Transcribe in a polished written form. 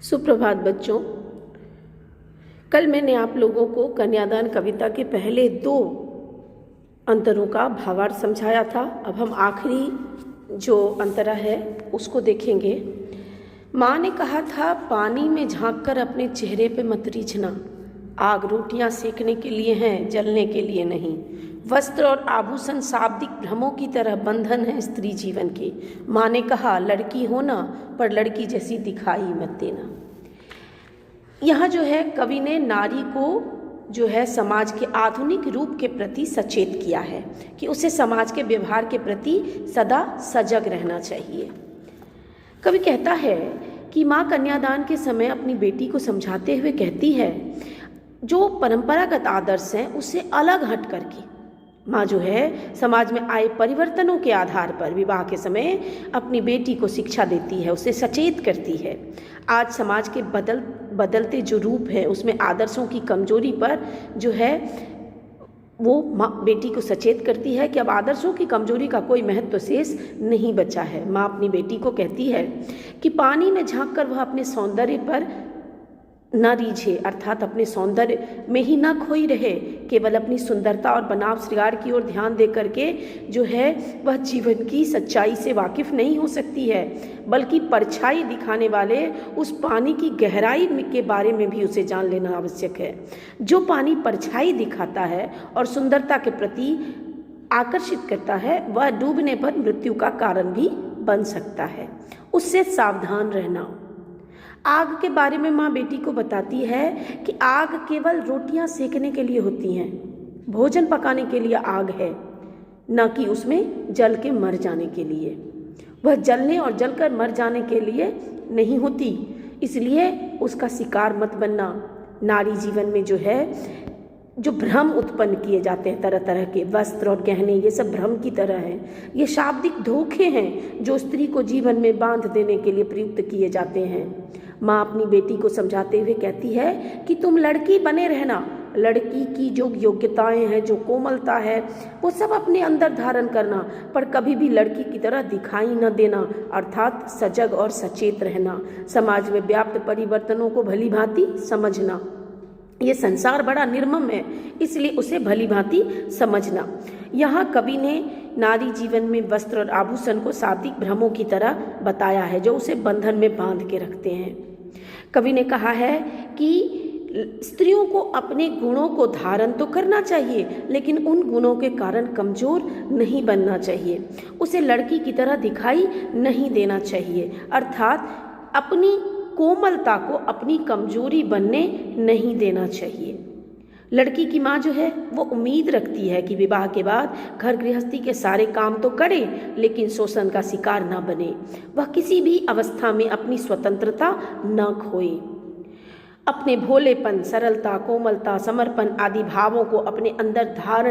सुप्रभात बच्चों। कल मैंने आप लोगों को कन्यादान कविता के पहले 2 अंतरों का भावार्थ समझाया था। अब हम आखिरी जो अंतरा है उसको देखेंगे। माँ ने कहा था, पानी में झांककर अपने चेहरे पे मत रीझना। आग रोटियां सेकने के लिए हैं, जलने के लिए नहीं। वस्त्र और आभूषण शाब्दिक भ्रमों की तरह बंधन है स्त्री जीवन के। माँ ने कहा, लड़की होना पर लड़की जैसी दिखाई मत देना। यहाँ जो है कवि ने नारी को जो है समाज के आधुनिक रूप के प्रति सचेत किया है कि उसे समाज के व्यवहार के प्रति सदा सजग रहना चाहिए। कवि कहता है कि माँ कन्यादान के समय अपनी बेटी को समझाते हुए कहती है, जो परंपरागत आदर्श हैं उससे अलग हट करके माँ जो है समाज में आए परिवर्तनों के आधार पर विवाह के समय अपनी बेटी को शिक्षा देती है, उसे सचेत करती है। आज समाज के बदलते जो रूप है उसमें आदर्शों की कमजोरी पर जो है वो माँ बेटी को सचेत करती है कि अब आदर्शों की कमजोरी का कोई महत्व शेष नहीं बचा है। माँ अपनी बेटी को कहती है कि पानी में झांक कर वह अपने सौंदर्य पर न रीझे, अर्थात अपने सौंदर्य में ही न खोई रहे, केवल अपनी सुंदरता और बनाव श्रृंगार की ओर ध्यान दे करके जो है वह जीवन की सच्चाई से वाकिफ नहीं हो सकती है, बल्कि परछाई दिखाने वाले उस पानी की गहराई के बारे में भी उसे जान लेना आवश्यक है। जो पानी परछाई दिखाता है और सुंदरता के प्रति आकर्षित करता है, वह डूबने पर मृत्यु का कारण भी बन सकता है। उससे सावधान रहना। आग के बारे में माँ बेटी को बताती है कि आग केवल रोटियां सेकने के लिए होती हैं, भोजन पकाने के लिए आग है, न कि उसमें जल के मर जाने के लिए। वह जलने और जलकर मर जाने के लिए नहीं होती, इसलिए उसका शिकार मत बनना। नारी जीवन में जो है जो भ्रम उत्पन्न किए जाते हैं, तरह तरह के वस्त्र और गहने, ये सब भ्रम की तरह हैं। ये शाब्दिक धोखे हैं जो स्त्री को जीवन में बांध देने के लिए प्रयुक्त किए जाते हैं। माँ अपनी बेटी को समझाते हुए कहती है कि तुम लड़की बने रहना। लड़की की जो योग्यताएं हैं, जो कोमलता है, वो सब अपने अंदर धारण करना, पर कभी भी लड़की की तरह दिखाई न देना, अर्थात सजग और सचेत रहना। समाज में व्याप्त परिवर्तनों को भली भांति समझना। ये संसार बड़ा निर्मम है, इसलिए उसे भली भांति समझना। यहाँ कवि ने नारी जीवन में वस्त्र और आभूषण को शाब्दिक भ्रमों की तरह बताया है जो उसे बंधन में बांध के रखते हैं। कवि ने कहा है कि स्त्रियों को अपने गुणों को धारण तो करना चाहिए, लेकिन उन गुणों के कारण कमजोर नहीं बनना चाहिए। उसे लड़की की तरह दिखाई नहीं देना चाहिए, अर्थात अपनी कोमलता को अपनी कमजोरी बनने नहीं देना चाहिए। लड़की की माँ जो है वो उम्मीद रखती है कि विवाह के बाद घर गृहस्थी के सारे काम तो करे, लेकिन शोषण का शिकार न बने। वह किसी भी अवस्था में अपनी स्वतंत्रता न खोए। अपने भोलेपन, सरलता, कोमलता, समर्पण आदि भावों को अपने अंदर धारण